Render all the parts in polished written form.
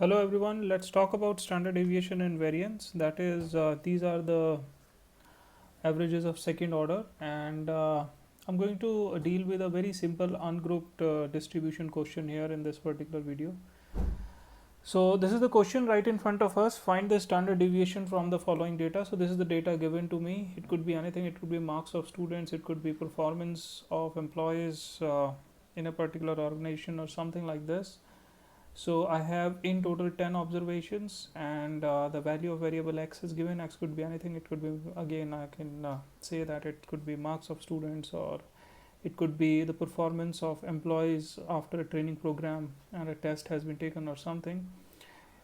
Hello everyone, let's talk about standard deviation and variance. That is, these are the averages of second order, and I'm going to deal with a very simple ungrouped distribution question here in this particular video. So this is the question right in front of us. Find the standard deviation from the following data. So this is the data given to me. It could be anything. It could be marks of students. It could be performance of employees in a particular organization or something like this. So I have in total 10 observations, and the value of variable x is given. X could be anything. It could be, again, I can say that it could be marks of students, or it could be the performance of employees after a training program and a test has been taken or something.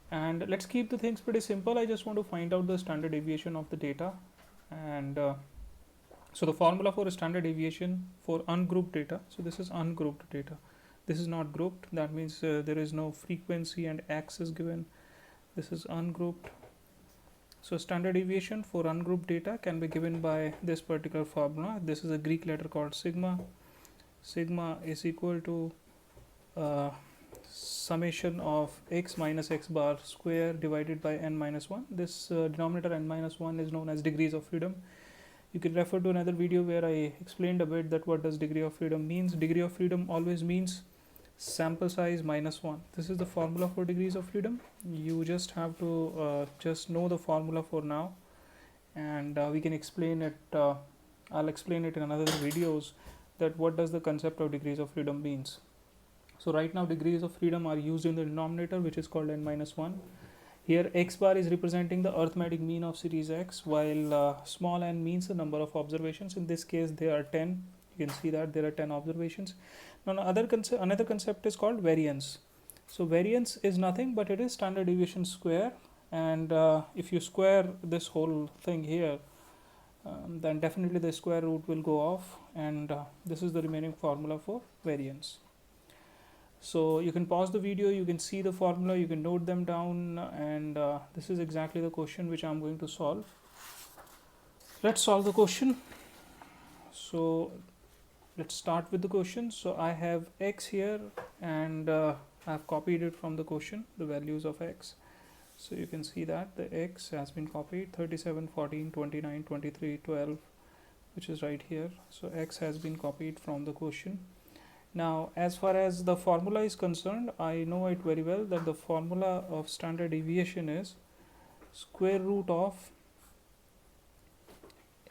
And let's keep the things pretty simple. I just want to find out the standard deviation of the data. And so the formula for a standard deviation for ungrouped data. So this is ungrouped data. This is not grouped. That means there is no frequency and x is given. This is ungrouped. So standard deviation for ungrouped data can be given by this particular formula. This is a Greek letter called sigma. Sigma is equal to summation of x minus x bar square divided by n minus 1. This denominator n minus 1 is known as degrees of freedom. You can refer to another video where I explained a bit that what does degree of freedom means. Degree of freedom always means sample size minus 1. This is the formula for degrees of freedom. You just have to just know the formula for now, and we can explain it. I'll explain it in another videos that what does the concept of degrees of freedom means. So right now degrees of freedom are used in the denominator, which is called n minus 1. Here x bar is representing the arithmetic mean of series x, while small n means the number of observations. In this case there are 10. You can see that there are 10 observations. Now another concept is called variance. So variance is nothing but it is standard deviation square, and if you square this whole thing here, then definitely the square root will go off, and this is the remaining formula for variance. So you can pause the video, you can see the formula, you can note them down, and this is exactly the question which I'm going to solve. Let's solve the question. So let's start with the question. So I have x here, and I've copied it from the question, the values of x. So you can see that the x has been copied, 37, 14, 29, 23, 12, which is right here. So x has been copied from the question. Now as far as the formula is concerned, I know it very well that the formula of standard deviation is square root of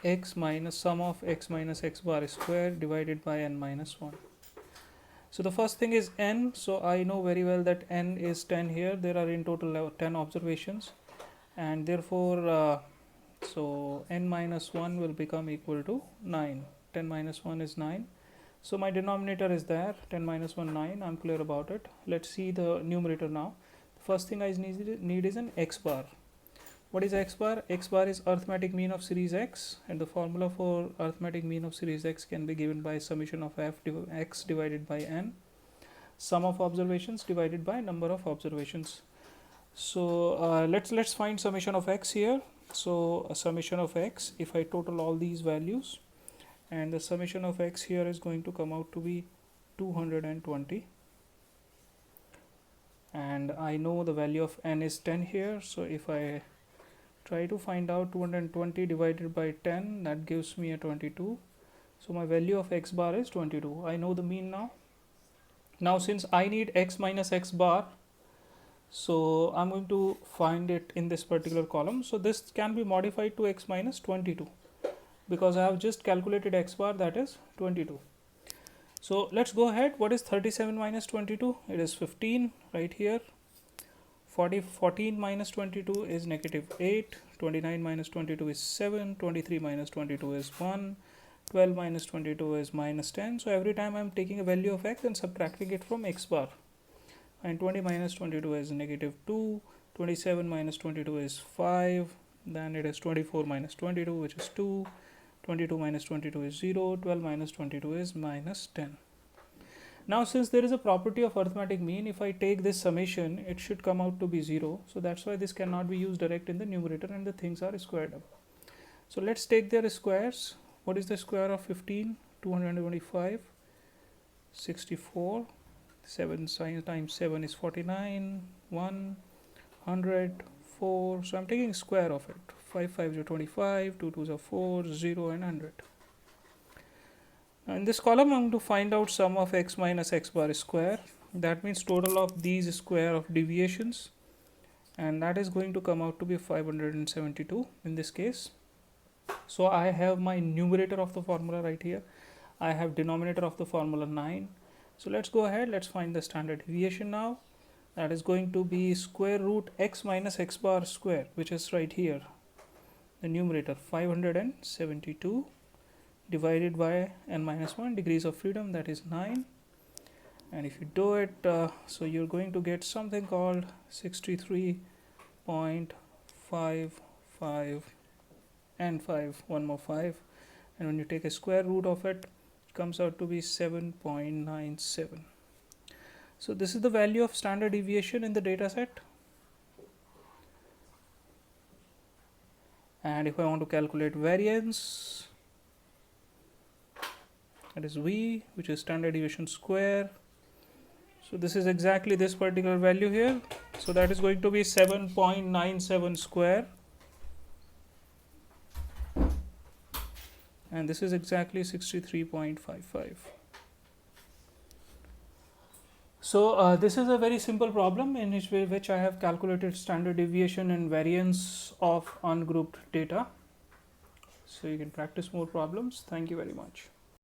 x minus sum of x minus x bar square divided by n minus 1. So the first thing is n. So I know very well that n is 10 here. There are in total 10 observations, and therefore so n minus 1 will become equal to 9. 10 minus 1 is 9. So my denominator is there, 10 minus 1, 9. I'm clear about it. Let's see the numerator now. The first thing I need is an x bar. What is x bar? X bar is arithmetic mean of series x, and the formula for arithmetic mean of series x can be given by summation of x divided by n, sum of observations divided by number of observations. So let's find summation of x here. So a summation of x, if I total all these values, and the summation of x here is going to come out to be 220, and I know the value of n is 10 here. So if I try to find out 220 divided by 10, that gives me a 22. So my value of x bar is 22. I know the mean now. Now since I need x minus x bar, so I'm going to find it in this particular column. So this can be modified to x minus 22 because I have just calculated x bar, that is 22. So let's go ahead. What is 37 minus 22? It is 15 right here. 14 minus 22 is negative 8, 29 minus 22 is 7, 23 minus 22 is 1, 12 minus 22 is minus 10. So every time I am taking a value of x and subtracting it from x bar. And 20 minus 22 is negative 2, 27 minus 22 is 5, then it is 24 minus 22, which is 2, 22 minus 22 is 0, 12 minus 22 is minus 10. Now since there is a property of arithmetic mean, if I take this summation, it should come out to be 0. So that's why this cannot be used direct in the numerator, and the things are squared up. So let's take their squares. What is the square of 15? 225, 64, 7 times 7 is 49, 1, 100, 4. So I'm taking square of it. 5 5s are 25, 2 2s are 4, 0 and 100. Now in this column I'm going to find out sum of x minus x bar square. That means total of these square of deviations, and that is going to come out to be 572 in this case. So I have my numerator of the formula right here. I have denominator of the formula 9. So let's go ahead, let's find the standard deviation now. That is going to be square root x minus x bar square, which is right here, the numerator 572 divided by n minus 1 degrees of freedom, that is 9. And if you do it, so you're going to get something called 63.55 and 5, one more 5, and when you take a square root of it, it comes out to be 7.97. So this is the value of standard deviation in the data set. And if I want to calculate variance, that is V, which is standard deviation square. So this is exactly this particular value here. So that is going to be 7.97 square. And this is exactly 63.55. So this is a very simple problem in which I have calculated standard deviation and variance of ungrouped data. So you can practice more problems. Thank you very much.